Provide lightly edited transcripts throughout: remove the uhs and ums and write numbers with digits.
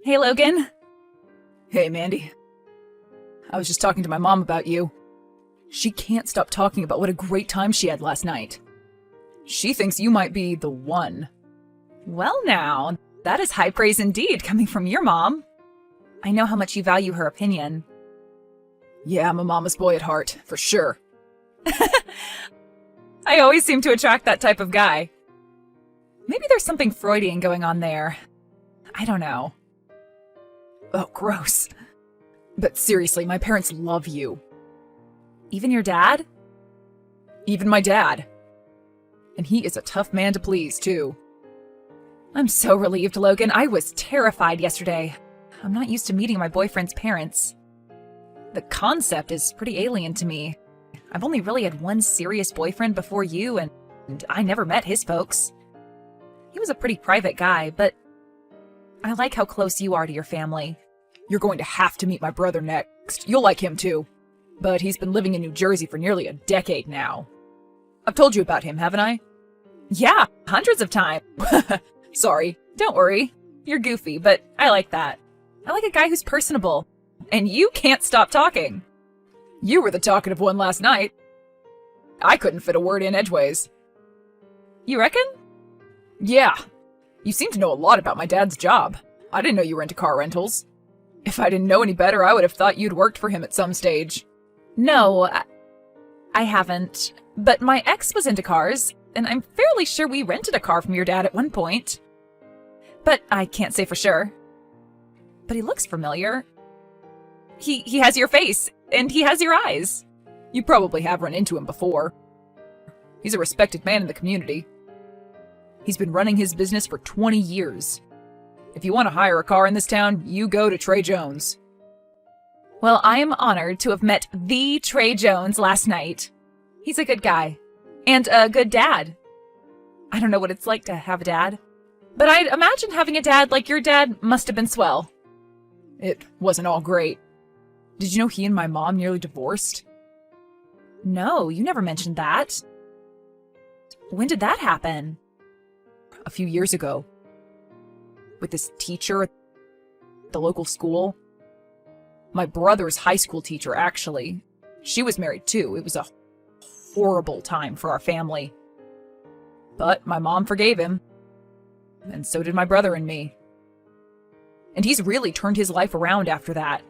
Hey, Logan. Hey, Mandy. I was just talking to my mom about you. She can't stop talking about what a great time she had last night. She thinks you might be the one. Well now, that is high praise indeed coming from your mom. I know how much you value her opinion. Yeah, I'm a mama's boy at heart, for sure. I always seem to attract that type of guy. Maybe there's something Freudian going on there. I don't know. Oh, gross. But seriously, my parents love you. Even your dad? Even my dad. And he is a tough man to please, too. I'm so relieved, Logan. I was terrified yesterday. I'm not used to meeting my boyfriend's parents. The concept is pretty alien to me. I've only really had one serious boyfriend before you, and I never met his folks. He was a pretty private guy, but I like how close you are to your family. You're going to have to meet my brother next. You'll like him, too. But he's been living in New Jersey for nearly a decade now. I've told you about him, haven't I? Yeah, hundreds of times. Sorry. Don't worry. You're goofy, but I like that. I like a guy who's personable. And you can't stop talking. You were the talkative one last night. I couldn't fit a word in edgeways. You reckon? Yeah. You seem to know a lot about my dad's job. I didn't know you were into car rentals. If I didn't know any better, I would have thought you'd worked for him at some stage. No, I haven't. But my ex was into cars, and I'm fairly sure we rented a car from your dad at one point. But I can't say for sure. But he looks familiar. He has your face, and he has your eyes. You probably have run into him before. He's a respected man in the community. He's been running his business for 20 years. If you want to hire a car in this town, you go to Trey Jones. Well, I am honored to have met the Trey Jones last night. He's a good guy. And a good dad. I don't know what it's like to have a dad. But I'd imagine having a dad like your dad must have been swell. It wasn't all great. Did you know he and my mom nearly divorced? No, you never mentioned that. When did that happen? A few years ago. With this teacher at the local school. My brother's high school teacher, actually. She was married too. It was a horrible time for our family. But my mom forgave him. And so did my brother and me. And he's really turned his life around after that.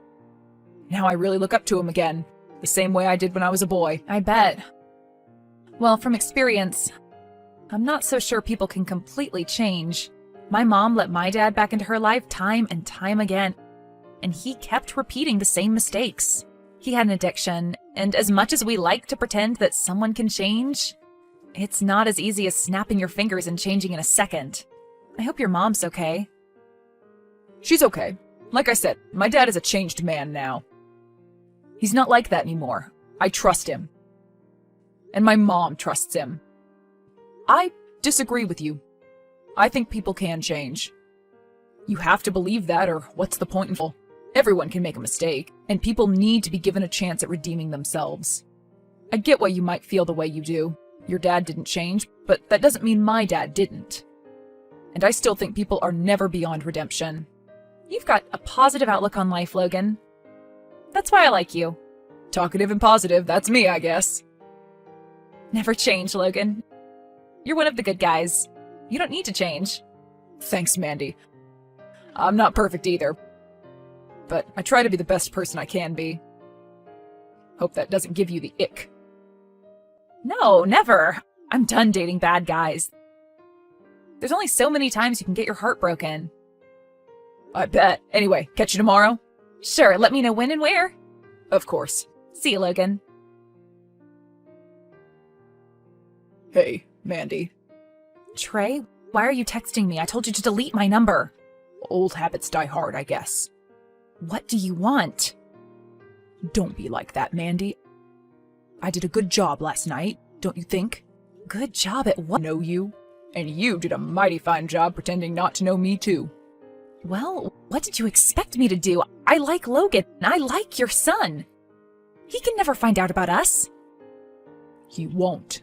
Now I really look up to him again, the same way I did when I was a boy. I bet. Well, from experience, I'm not so sure people can completely change. My mom let my dad back into her life time and time again, and he kept repeating the same mistakes. He had an addiction, and as much as we like to pretend that someone can change, it's not as easy as snapping your fingers and changing in a second. I hope your mom's okay. She's okay. Like I said, my dad is a changed man now. He's not like that anymore. I trust him. And my mom trusts him. I disagree with you. I think people can change. You have to believe that, or what's the point in it? Everyone can make a mistake, and people need to be given a chance at redeeming themselves. I get why you might feel the way you do. Your dad didn't change, but that doesn't mean my dad didn't. And I still think people are never beyond redemption. You've got a positive outlook on life, Logan. That's why I like you. Talkative and positive, that's me, I guess. Never change, Logan. You're one of the good guys. You don't need to change. Thanks, Mandy. I'm not perfect either. But I try to be the best person I can be. Hope that doesn't give you the ick. No, never. I'm done dating bad guys. There's only so many times you can get your heart broken. I bet. Anyway, catch you tomorrow? Sure, let me know when and where. Of course. See you, Logan. Hey, Mandy. Trey, why are you texting me? I told you to delete my number. Old habits die hard, I guess. What do you want? Don't be like that, Mandy. I did a good job last night, don't you think? Good job at what? I know you. And you did a mighty fine job pretending not to know me, too. Well, what did you expect me to do? I like Logan. I like your son. He can never find out about us. He won't.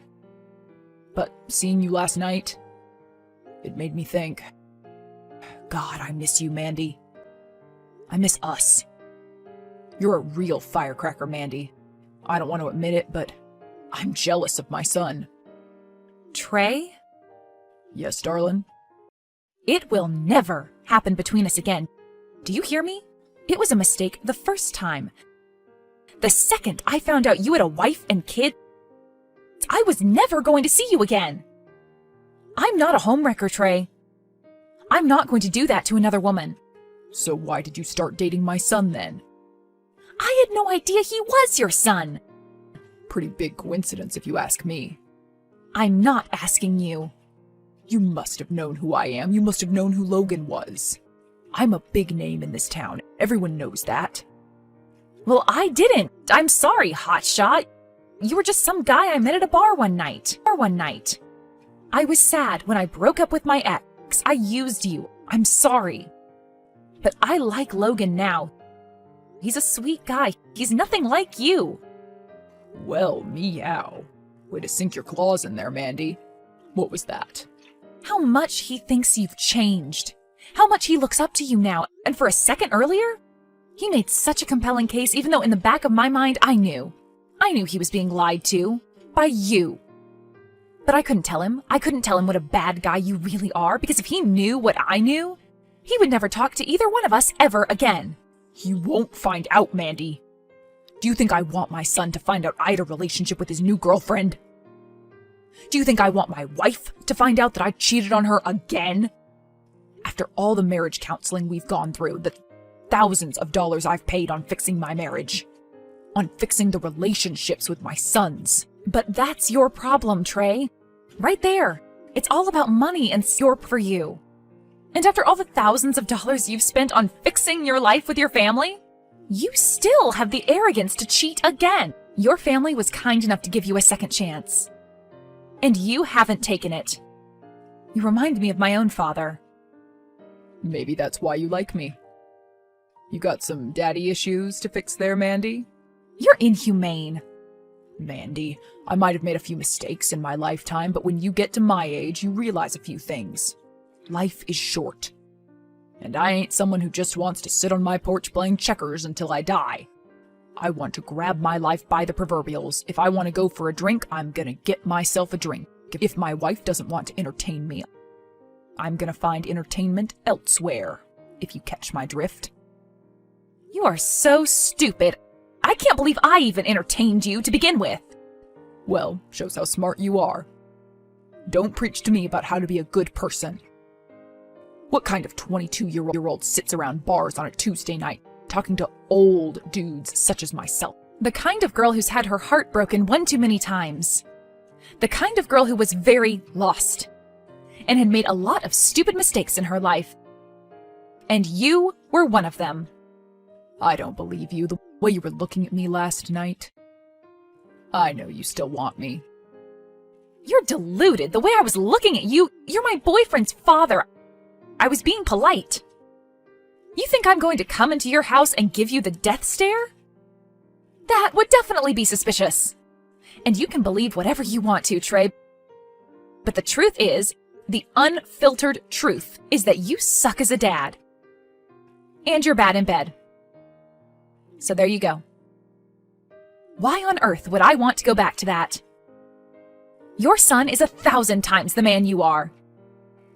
But seeing you last night, it made me think. God, I miss you, Mandy. I miss us. You're a real firecracker, Mandy. I don't want to admit it, but I'm jealous of my son. Trey? Yes, darling? It will never happen between us again. Do you hear me? It was a mistake the first time. The second I found out you had a wife and kid, I was never going to see you again. I'm not a homewrecker, Trey. I'm not going to do that to another woman. So why did you start dating my son then? I had no idea he was your son. Pretty big coincidence if you ask me. I'm not asking you. You must have known who I am. You must have known who Logan was. I'm a big name in this town. Everyone knows that. Well, I didn't. I'm sorry, hotshot. You were just some guy I met at a bar one night. I was sad when I broke up with my ex. I used you. I'm sorry. But I like Logan now. He's a sweet guy. He's nothing like you. Well, meow. Way to sink your claws in there, Mandy. What was that? How much he thinks you've changed. How much he looks up to you now. And for a second earlier, he made such a compelling case, even though in the back of my mind, I knew he was being lied to. By you. But I couldn't tell him. I couldn't tell him what a bad guy you really are, because if he knew what I knew, he would never talk to either one of us ever again. You won't find out, Mandy. Do you think I want my son to find out I had a relationship with his new girlfriend? Do you think I want my wife to find out that I cheated on her again? After all the marriage counseling we've gone through, the thousands of dollars I've paid on fixing my marriage, on fixing the relationships with my sons. But that's your problem, Trey. Right there. It's all about money and Yorp for you. And after all the thousands of dollars you've spent on fixing your life with your family, you still have the arrogance to cheat again. Your family was kind enough to give you a second chance. And you haven't taken it. You remind me of my own father. Maybe that's why you like me. You got some daddy issues to fix there, Mandy? You're inhumane. Mandy, I might have made a few mistakes in my lifetime, but when you get to my age, you realize a few things. Life is short. And I ain't someone who just wants to sit on my porch playing checkers until I die. I want to grab my life by the proverbials. If I want to go for a drink, I'm gonna get myself a drink. If my wife doesn't want to entertain me, I'm gonna find entertainment elsewhere, if you catch my drift. You are so stupid. I can't believe I even entertained you to begin with. Well, shows how smart you are. Don't preach to me about how to be a good person. What kind of 22-year-old sits around bars on a Tuesday night talking to old dudes such as myself? The kind of girl who's had her heart broken one too many times. The kind of girl who was very lost and had made a lot of stupid mistakes in her life. And you were one of them. I don't believe you the way you were looking at me last night. I know you still want me. You're deluded. The way I was looking at you, you're my boyfriend's father. I was being polite. You think I'm going to come into your house and give you the death stare? That would definitely be suspicious. And you can believe whatever you want to, Trey. But the truth is, the unfiltered truth is that you suck as a dad. And you're bad in bed. So there you go. Why on earth would I want to go back to that? Your son is 1,000 times the man you are.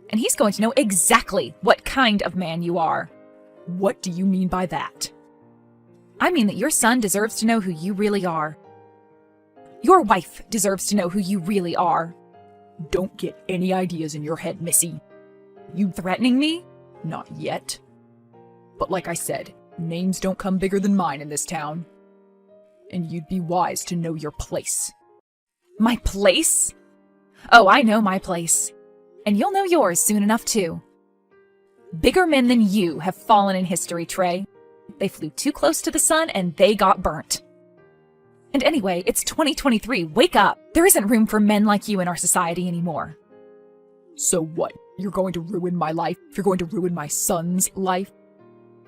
And he's going to know exactly what kind of man you are. What do you mean by that? I mean that your son deserves to know who you really are. Your wife deserves to know who you really are. Don't get any ideas in your head, Missy. You threatening me? Not yet. But like I said, names don't come bigger than mine in this town. And you'd be wise to know your place. My place? Oh, I know my place. And you'll know yours soon enough, too. Bigger men than you have fallen in history, Trey. They flew too close to the sun and they got burnt. And anyway, it's 2023. Wake up. There isn't room for men like you in our society anymore. So what? You're going to ruin my life? You're going to ruin my son's life?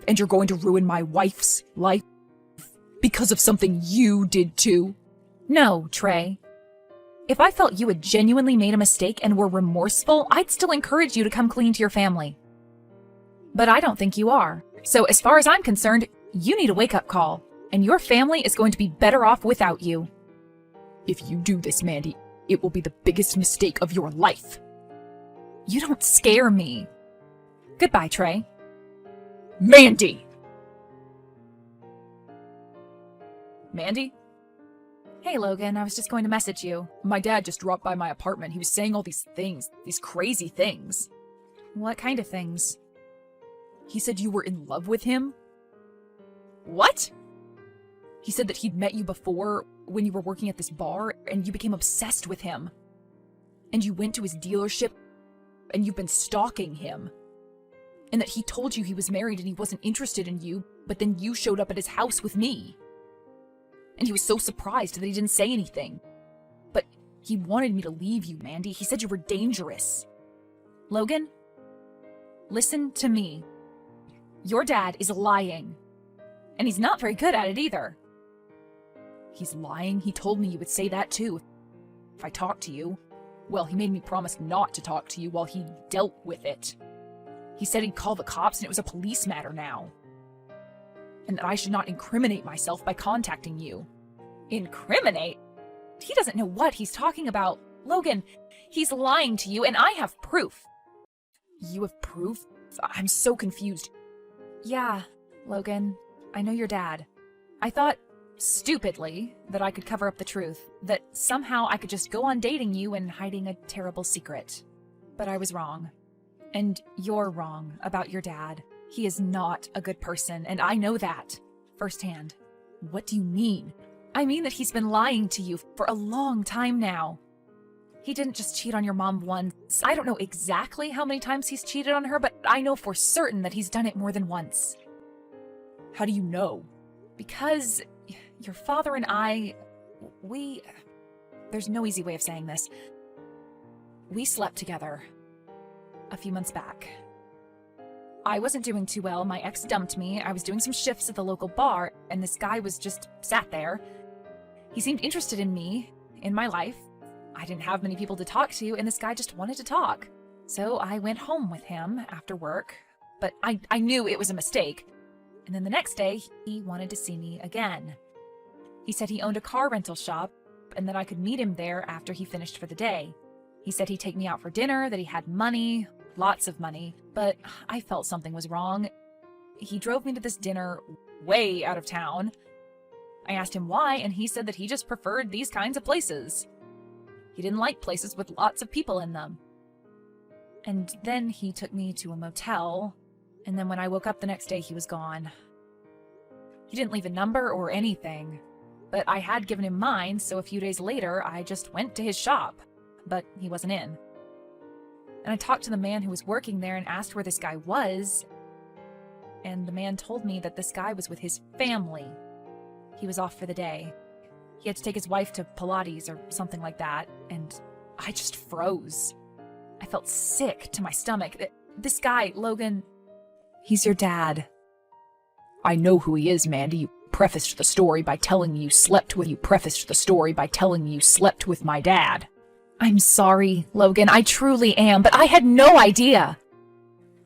And you're going to ruin my wife's life? Because of something you did too? No, Trey. If I felt you had genuinely made a mistake and were remorseful, I'd still encourage you to come clean to your family. But I don't think you are. So as far as I'm concerned, you need a wake-up call, and your family is going to be better off without you. If you do this, Mandy, it will be the biggest mistake of your life. You don't scare me. Goodbye, Trey. Mandy! Mandy? Hey, Logan, I was just going to message you. My dad just dropped by my apartment. He was saying all these things, these crazy things. What kind of things? He said you were in love with him. What? He said that he'd met you before when you were working at this bar, and you became obsessed with him. And you went to his dealership, and you've been stalking him. And that he told you he was married and he wasn't interested in you, but then you showed up at his house with me. And he was so surprised that he didn't say anything. But he wanted me to leave you, Mandy. He said you were dangerous. Logan, listen to me. Your dad is lying. And he's not very good at it either. He's lying? He told me you would say that too if I talked to you. Well, he made me promise not to talk to you while he dealt with it. He said he'd call the cops and it was a police matter now. And that I should not incriminate myself by contacting you. Incriminate? He doesn't know what he's talking about. Logan, he's lying to you and I have proof. You have proof? I'm so confused. Yeah, Logan, I know your dad. I thought, stupidly, that I could cover up the truth, that somehow I could just go on dating you and hiding a terrible secret. But I was wrong. And you're wrong about your dad. He is not a good person, and I know that firsthand. What do you mean? I mean that he's been lying to you for a long time now. He didn't just cheat on your mom once. I don't know exactly how many times he's cheated on her, but I know for certain that he's done it more than once. How do you know? Because your father and I, there's no easy way of saying this. We slept together a few months back. I wasn't doing too well. My ex dumped me. I was doing some shifts at the local bar, and this guy was just sat there. He seemed interested in me, in my life. I didn't have many people to talk to, and this guy just wanted to talk. So I went home with him after work, but I knew it was a mistake. And then the next day, he wanted to see me again. He said he owned a car rental shop, and that I could meet him there after he finished for the day. He said he'd take me out for dinner, that he had money, lots of money, but I felt something was wrong. He drove me to this dinner way out of town. I asked him why, and he said that he just preferred these kinds of places. He didn't like places with lots of people in them. And then he took me to a motel, and then when I woke up the next day, he was gone. He didn't leave a number or anything, but I had given him mine, so a few days later, I just went to his shop, but he wasn't in. And I talked to the man who was working there and asked where this guy was, and the man told me that this guy was with his family. He was off for the day. He had to take his wife to Pilates or something like that, and I just froze. I felt sick to my stomach. This guy, Logan, he's your dad. I know who he is, Mandy. You prefaced the story by telling me you slept with my dad. I'm sorry, Logan, I truly am, but I had no idea.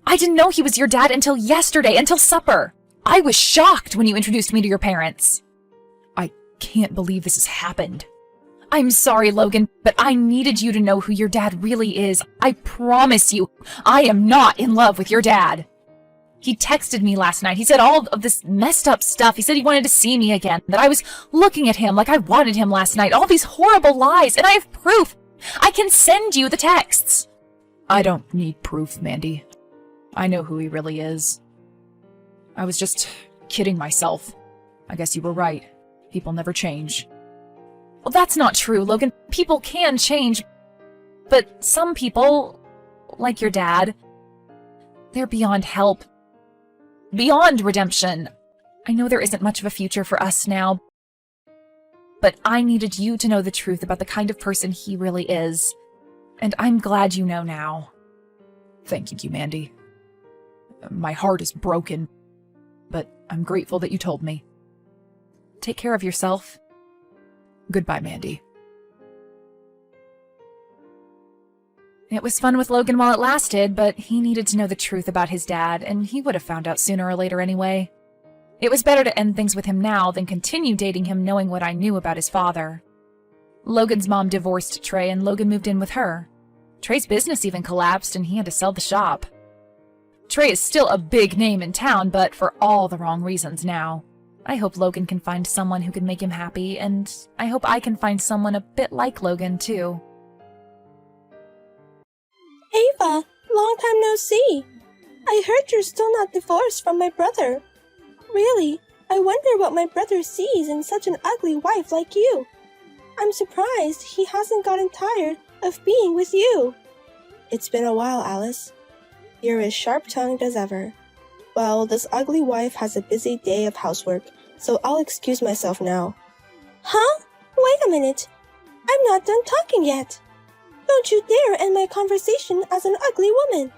I didn't know he was your dad until yesterday, until supper. I was shocked when you introduced me to your parents. I can't believe this has happened. I'm sorry, Logan, but I needed you to know who your dad really is. I promise you, I am not in love with your dad. He texted me last night. He said all of this messed up stuff. He said he wanted to see me again, that I was looking at him like I wanted him last night. All these horrible lies, and I have proof. I can send you the texts. I don't need proof, Mandy. I know who he really is. I was just kidding myself. I guess you were right. People never change. Well, that's not true, Logan. People can change. But some people, like your dad, they're beyond help. Beyond redemption. I know there isn't much of a future for us now, but I needed you to know the truth about the kind of person he really is. And I'm glad you know now. Thank you, Mandy. My heart is broken, but I'm grateful that you told me. Take care of yourself. Goodbye, Mandy. It was fun with Logan while it lasted, but he needed to know the truth about his dad, and he would have found out sooner or later anyway. It was better to end things with him now than continue dating him knowing what I knew about his father. Logan's mom divorced Trey, and Logan moved in with her. Trey's business even collapsed, and he had to sell the shop. Trey is still a big name in town, but for all the wrong reasons now. I hope Logan can find someone who can make him happy, and I hope I can find someone a bit like Logan, too. Ava, long time no see. I heard you're still not divorced from my brother. Really, I wonder what my brother sees in such an ugly wife like you. I'm surprised he hasn't gotten tired of being with you. It's been a while, Alice. You're as sharp-tongued as ever. Well, this ugly wife has a busy day of housework, so I'll excuse myself now. Huh? Wait a minute. I'm not done talking yet. Don't you dare end my conversation as an ugly woman.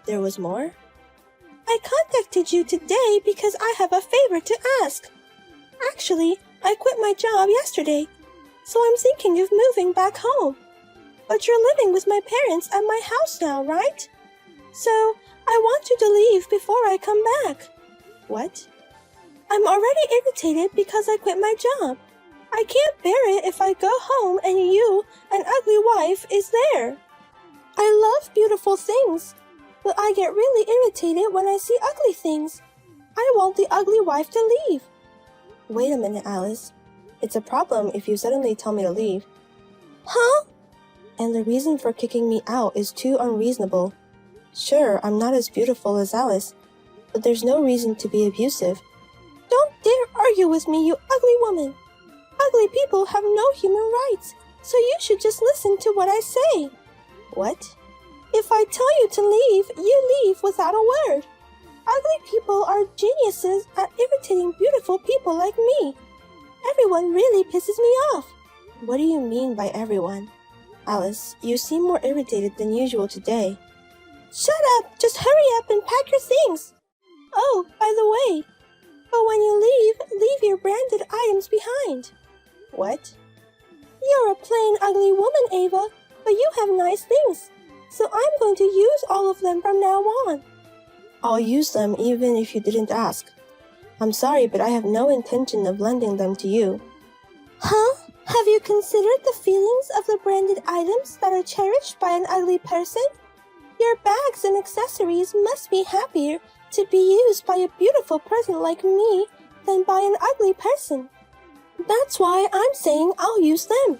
There was more? I contacted you today because I have a favor to ask. Actually, I quit my job yesterday, so I'm thinking of moving back home. But you're living with my parents at my house now, right? So, I want you to leave before I come back. What? I'm already irritated because I quit my job. I can't bear it if I go home and you, an ugly wife, is there. I love beautiful things, but I get really irritated when I see ugly things. I want the ugly wife to leave. Wait a minute, Alice. It's a problem if you suddenly tell me to leave. Huh? And the reason for kicking me out is too unreasonable. Sure, I'm not as beautiful as Alice, but there's no reason to be abusive. Don't dare argue with me, you ugly woman. Ugly people have no human rights, so you should just listen to what I say. What? If I tell you to leave, you leave without a word. Ugly people are geniuses at irritating beautiful people like me. Everyone really pisses me off. What do you mean by everyone? Alice, you seem more irritated than usual today. Shut up! Just hurry up and pack your things! Oh, by the way, but when you leave your branded items behind. What? You're a plain ugly woman, Ava, but you have nice things, so I'm going to use all of them from now on. I'll use them even if you didn't ask. I'm sorry, but I have no intention of lending them to you. Huh? Have you considered the feelings of the branded items that are cherished by an ugly person? Your bags and accessories must be happier to be used by a beautiful person like me than by an ugly person. That's why I'm saying I'll use them.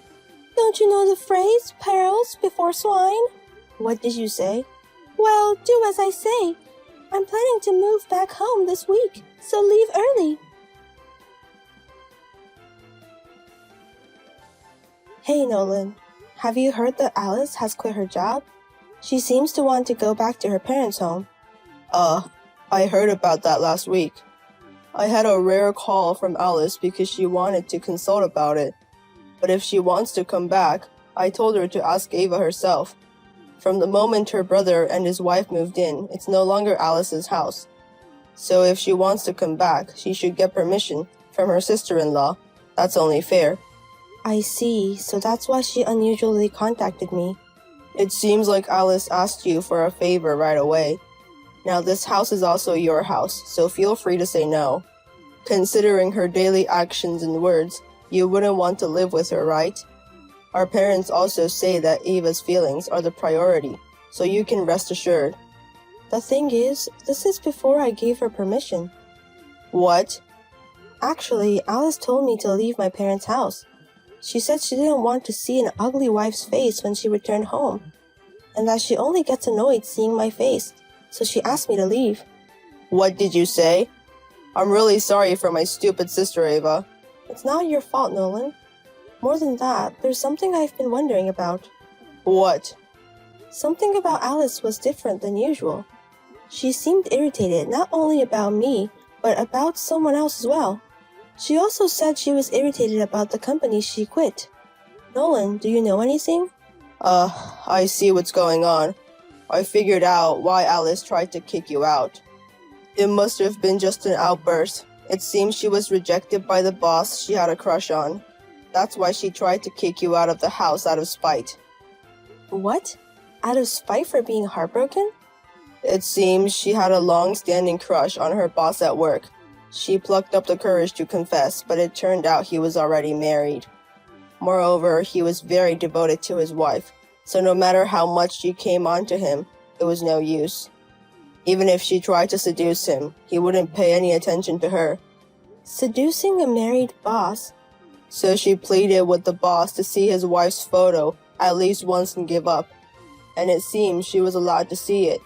Don't you know the phrase, pearls before swine? What did you say? Well, do as I say. I'm planning to move back home this week, so leave early. Hey, Nolan. Have you heard that Alice has quit her job? She seems to want to go back to her parents' home. I heard about that last week. I had a rare call from Alice because she wanted to consult about it. But if she wants to come back, I told her to ask Ava herself. From the moment her brother and his wife moved in, it's no longer Alice's house. So if she wants to come back, she should get permission from her sister-in-law. That's only fair. I see, so that's why she unusually contacted me. It seems like Alice asked you for a favor right away. Now this house is also your house, so feel free to say no. Considering her daily actions and words, you wouldn't want to live with her, right? Our parents also say that Ava's feelings are the priority, so you can rest assured. The thing is, this is before I gave her permission. What? Actually, Alice told me to leave my parents' house. She said she didn't want to see an ugly wife's face when she returned home, and that she only gets annoyed seeing my face, so she asked me to leave. What did you say? I'm really sorry for my stupid sister, Ava. It's not your fault, Nolan. More than that, there's something I've been wondering about. What? Something about Alice was different than usual. She seemed irritated not only about me, but about someone else as well. She also said she was irritated about the company she quit. Nolan, do you know anything? I see what's going on. I figured out why Alice tried to kick you out. It must have been just an outburst. It seems she was rejected by the boss she had a crush on. That's why she tried to kick you out of the house out of spite. What? Out of spite for being heartbroken? It seems she had a long-standing crush on her boss at work. She plucked up the courage to confess, but it turned out he was already married. Moreover, he was very devoted to his wife, so no matter how much she came on to him, it was no use. Even if she tried to seduce him, he wouldn't pay any attention to her. Seducing a married boss? So she pleaded with the boss to see his wife's photo at least once and give up. And it seems she was allowed to see it.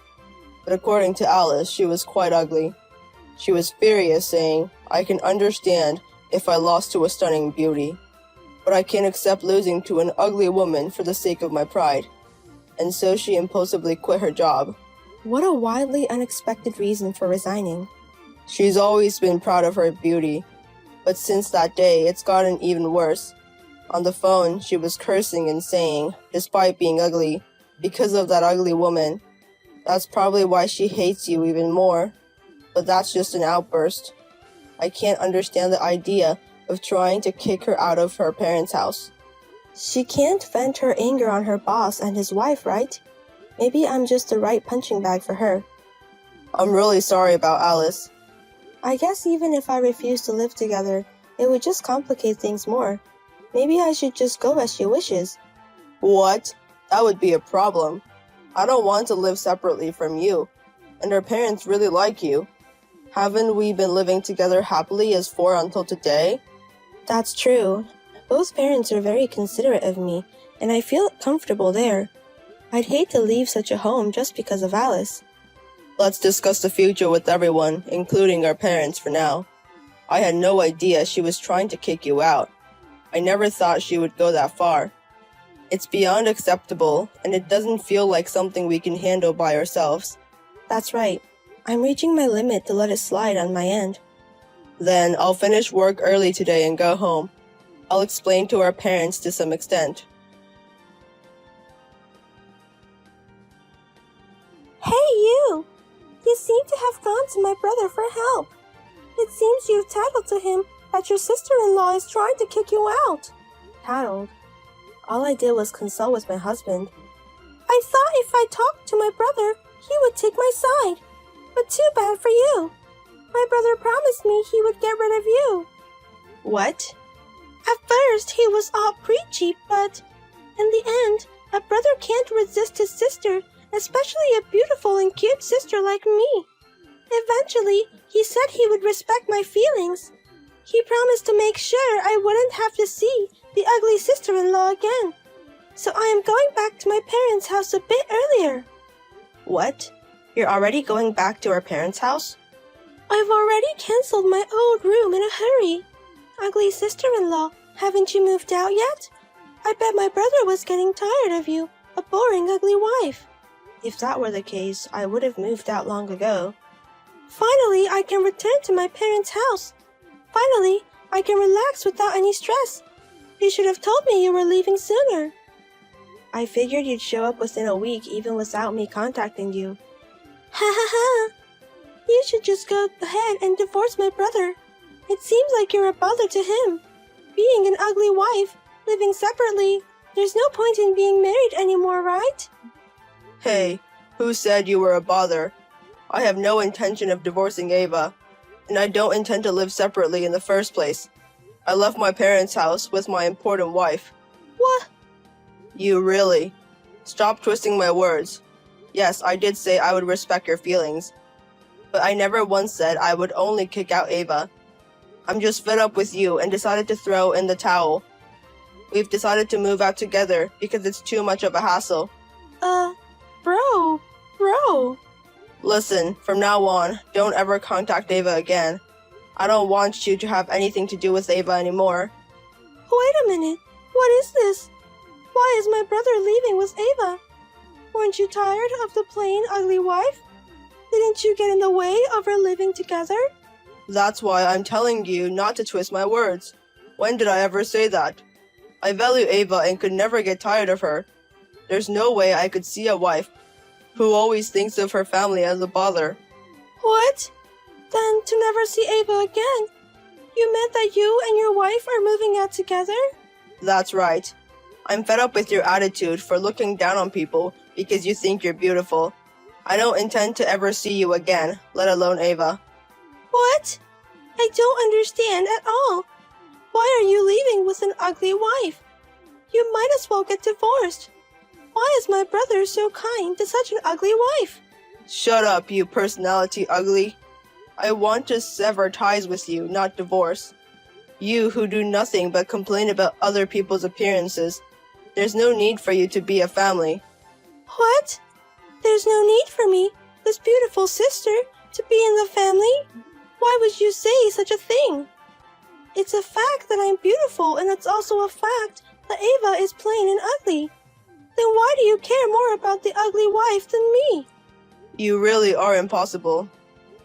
But according to Alice, she was quite ugly. She was furious, saying, "I can understand if I lost to a stunning beauty, but I can't accept losing to an ugly woman for the sake of my pride." And so she impulsively quit her job. What a wildly unexpected reason for resigning. She's always been proud of her beauty, but since that day, it's gotten even worse. On the phone, she was cursing and saying, despite being ugly, because of that ugly woman. That's probably why she hates you even more. But that's just an outburst. I can't understand the idea of trying to kick her out of her parents' house. She can't vent her anger on her boss and his wife, right? Maybe I'm just the right punching bag for her. I'm really sorry about Alice. I guess even if I refuse to live together, it would just complicate things more. Maybe I should just go as she wishes. What? That would be a problem. I don't want to live separately from you, and her parents really like you. Haven't we been living together happily as four until today? That's true. Both parents are very considerate of me, and I feel comfortable there. I'd hate to leave such a home just because of Alice. Let's discuss the future with everyone, including our parents for now. I had no idea she was trying to kick you out. I never thought she would go that far. It's beyond acceptable, and it doesn't feel like something we can handle by ourselves. That's right. I'm reaching my limit to let it slide on my end. Then I'll finish work early today and go home. I'll explain to our parents to some extent. Hey, you! You seem to have gone to my brother for help. It seems you've tattled to him that your sister-in-law is trying to kick you out. Tattled? All I did was consult with my husband. I thought if I talked to my brother, he would take my side. But too bad for you. My brother promised me he would get rid of you. What? At first, he was all preachy, but in the end, a brother can't resist his sister, especially a beautiful and cute sister like me. Eventually, he said he would respect my feelings. He promised to make sure I wouldn't have to see the ugly sister-in-law again. So I am going back to my parents' house a bit earlier. What? You're already going back to our parents' house? I've already canceled my old room in a hurry. Ugly sister-in-law, haven't you moved out yet? I bet my brother was getting tired of you, a boring ugly wife. If that were the case, I would have moved out long ago. Finally, I can return to my parents' house. Finally, I can relax without any stress. You should have told me you were leaving sooner. I figured you'd show up within a week even without me contacting you. Ha ha ha! You should just go ahead and divorce my brother. It seems like you're a bother to him. Being an ugly wife, living separately, there's no point in being married anymore, right? Hey, who said you were a bother? I have no intention of divorcing Ava, and I don't intend to live separately in the first place. I left my parents' house with my important wife. What? You really? Stop twisting my words. Yes, I did say I would respect your feelings, but I never once said I would only kick out Ava. I'm just fed up with you and decided to throw in the towel. We've decided to move out together because it's too much of a hassle. Bro. Listen, from now on, don't ever contact Ava again. I don't want you to have anything to do with Ava anymore. Wait a minute. What is this? Why is my brother leaving with Ava? Weren't you tired of the plain, ugly wife? Didn't you get in the way of our living together? That's why I'm telling you not to twist my words. When did I ever say that? I value Ava and could never get tired of her. There's no way I could see a wife who always thinks of her family as a bother. What? Then to never see Ava again? You meant that you and your wife are moving out together? That's right. I'm fed up with your attitude for looking down on people because you think you're beautiful. I don't intend to ever see you again, let alone Ava. What? I don't understand at all. Why are you leaving with an ugly wife? You might as well get divorced. Why is my brother so kind to such an ugly wife? Shut up, you personality ugly. I want to sever ties with you, not divorce. You who do nothing but complain about other people's appearances. There's no need for you to be a family. What? There's no need for me, this beautiful sister, to be in the family? Why would you say such a thing? It's a fact that I'm beautiful, and it's also a fact that Ava is plain and ugly. Then why do you care more about the ugly wife than me? You really are impossible.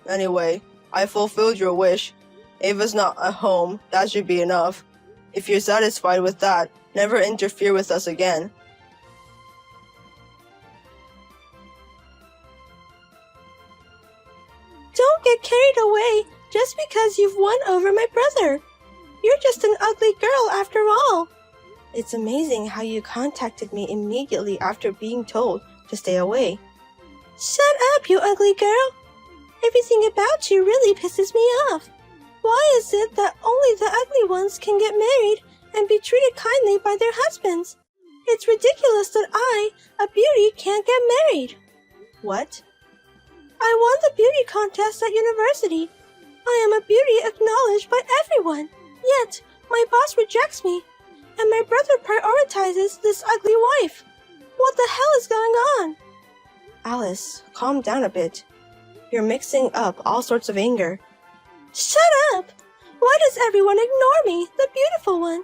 Anyway, I fulfilled your wish. Ava's not at home, that should be enough. If you're satisfied with that, never interfere with us again. Don't get carried away just because you've won over my brother. You're just an ugly girl after all. It's amazing how you contacted me immediately after being told to stay away. Shut up, you ugly girl. Everything about you really pisses me off. Why is it that only the ugly ones can get married and be treated kindly by their husbands? It's ridiculous that I, a beauty, can't get married. What? I won the beauty contest at university. I am a beauty acknowledged by everyone. Yet, my boss rejects me, and my brother prioritizes this ugly wife. What the hell is going on? Alice, calm down a bit. You're mixing up all sorts of anger. Shut up! Why does everyone ignore me, the beautiful one?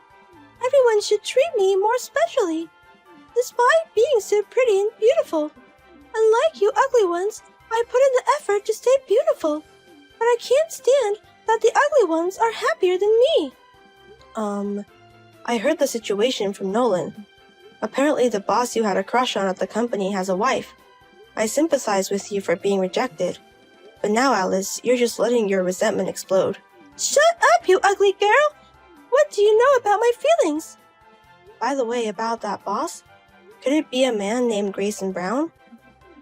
Everyone should treat me more specially. Despite being so pretty and beautiful, unlike you ugly ones, I put in the effort to stay beautiful. But I can't stand that the ugly ones are happier than me. I heard the situation from Nolan. Apparently the boss you had a crush on at the company has a wife. I sympathize with you for being rejected. But now, Alice, you're just letting your resentment explode. Shut up, you ugly girl! What do you know about my feelings? By the way, about that boss, could it be a man named Grayson Brown?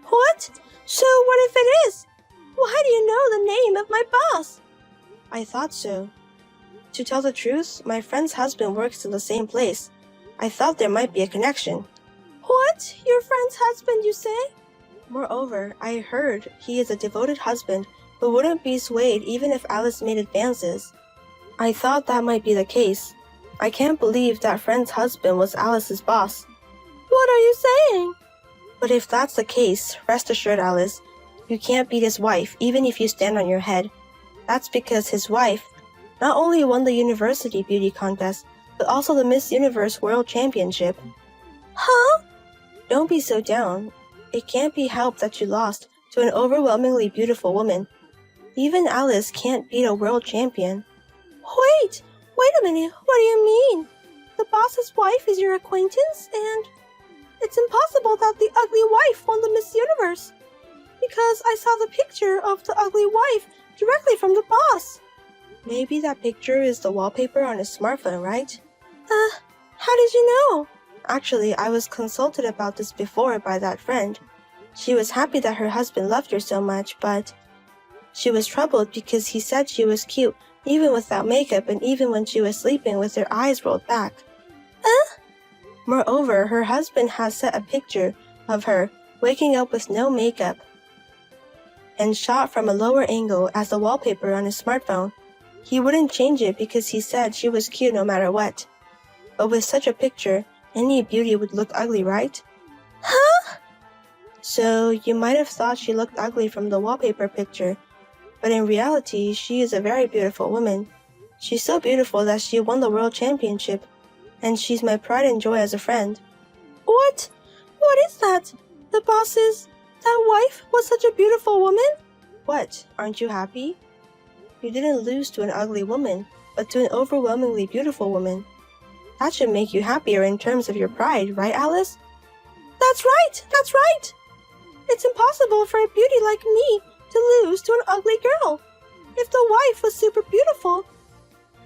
What? So what if it is? Why do you know the name of my boss? I thought so. To tell the truth, my friend's husband works in the same place. I thought there might be a connection. What? Your friend's husband, you say? Moreover, I heard he is a devoted husband who wouldn't be swayed even if Alice made advances. I thought that might be the case. I can't believe that friend's husband was Alice's boss. What are you saying? But if that's the case, rest assured, Alice, you can't beat his wife even if you stand on your head. That's because his wife not only won the university beauty contest, but also the Miss Universe World Championship. Huh? Don't be so down. It can't be helped that you lost to an overwhelmingly beautiful woman. Even Alice can't beat a world champion. Wait a minute, what do you mean? The boss's wife is your acquaintance, and it's impossible that the ugly wife won the Miss Universe. Because I saw the picture of the ugly wife directly from the boss. Maybe that picture is the wallpaper on his smartphone, right? How did you know? Actually, I was consulted about this before by that friend. She was happy that her husband loved her so much, but she was troubled because he said she was cute even without makeup and even when she was sleeping with her eyes rolled back. Moreover, her husband has set a picture of her waking up with no makeup and shot from a lower angle as the wallpaper on his smartphone. He wouldn't change it because he said she was cute no matter what. But with such a picture, any beauty would look ugly, right? Huh? So, you might have thought she looked ugly from the wallpaper picture, but in reality, she is a very beautiful woman. She's so beautiful that she won the world championship, and she's my pride and joy as a friend. What? What is that? The boss's... that wife was such a beautiful woman? What? Aren't you happy? You didn't lose to an ugly woman, but to an overwhelmingly beautiful woman. That should make you happier in terms of your pride, right, Alice? That's right! That's right! It's impossible for a beauty like me to lose to an ugly girl. If the wife was super beautiful,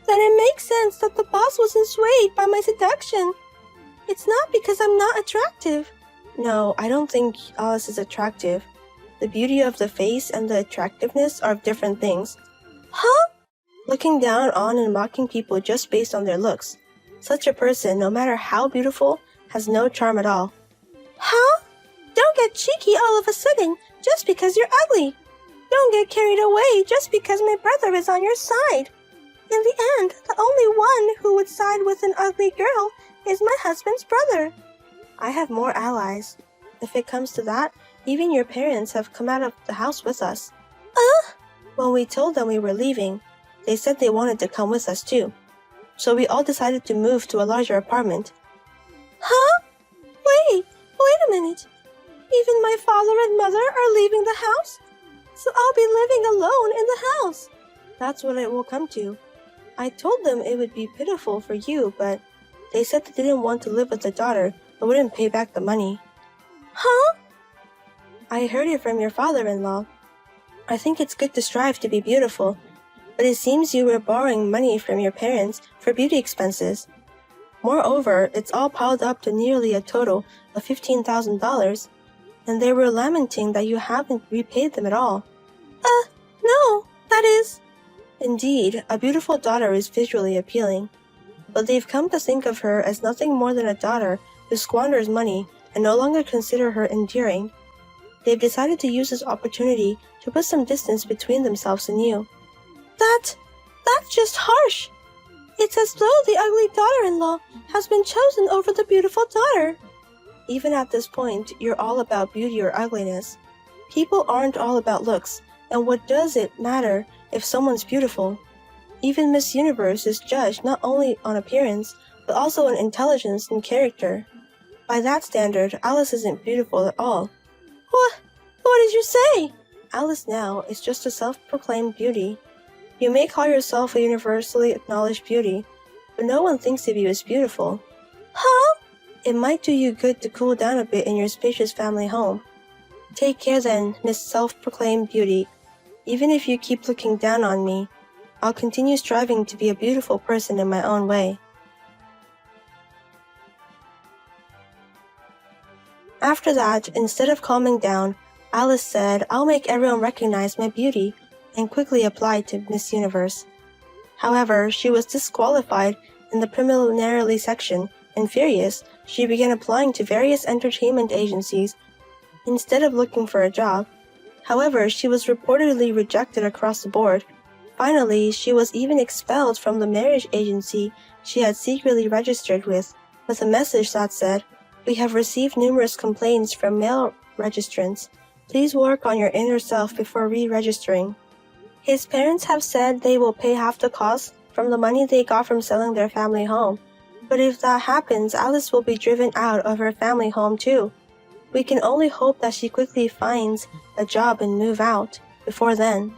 then it makes sense that the boss wasn't swayed by my seduction. It's not because I'm not attractive. No, I don't think Alice is attractive. The beauty of the face and the attractiveness are different things. Huh? Looking down on and mocking people just based on their looks. Such a person, no matter how beautiful, has no charm at all. Huh? Don't get cheeky all of a sudden just because you're ugly. Don't get carried away just because my brother is on your side. In the end, the only one who would side with an ugly girl is my husband's brother. I have more allies. If it comes to that, even your parents have come out of the house with us. When we told them we were leaving, they said they wanted to come with us too. So we all decided to move to a larger apartment. Huh? Wait a minute. Even my father and mother are leaving the house? So I'll be living alone in the house. That's what it will come to. I told them it would be pitiful for you, but they said they didn't want to live with a daughter but wouldn't pay back the money. Huh? I heard it from your father-in-law. I think it's good to strive to be beautiful, but it seems you were borrowing money from your parents for beauty expenses. Moreover, it's all piled up to nearly a total of $15,000, and they were lamenting that you haven't repaid them at all. No, that is... Indeed, a beautiful daughter is visually appealing, but they've come to think of her as nothing more than a daughter who squanders money and no longer consider her endearing. They've decided to use this opportunity to put some distance between themselves and you. That's just harsh. It's as though the ugly daughter-in-law has been chosen over the beautiful daughter. Even at this point, you're all about beauty or ugliness. People aren't all about looks, and what does it matter if someone's beautiful? Even Miss Universe is judged not only on appearance, but also on intelligence and character. By that standard, Alice isn't beautiful at all. What did you say? Alice now is just a self-proclaimed beauty. You may call yourself a universally acknowledged beauty, but no one thinks of you as beautiful. Huh? It might do you good to cool down a bit in your spacious family home. Take care then, Miss Self-Proclaimed Beauty. Even if you keep looking down on me, I'll continue striving to be a beautiful person in my own way. After that, instead of calming down, Alice said, "I'll make everyone recognize my beauty," and quickly applied to Miss Universe. However, she was disqualified in the preliminary section, and furious, she began applying to various entertainment agencies instead of looking for a job. However, she was reportedly rejected across the board. Finally, she was even expelled from the marriage agency she had secretly registered with a message that said, "We have received numerous complaints from male registrants. Please work on your inner self before re-registering." His parents have said they will pay half the cost from the money they got from selling their family home. But if that happens, Alice will be driven out of her family home too. We can only hope that she quickly finds a job and move out before then.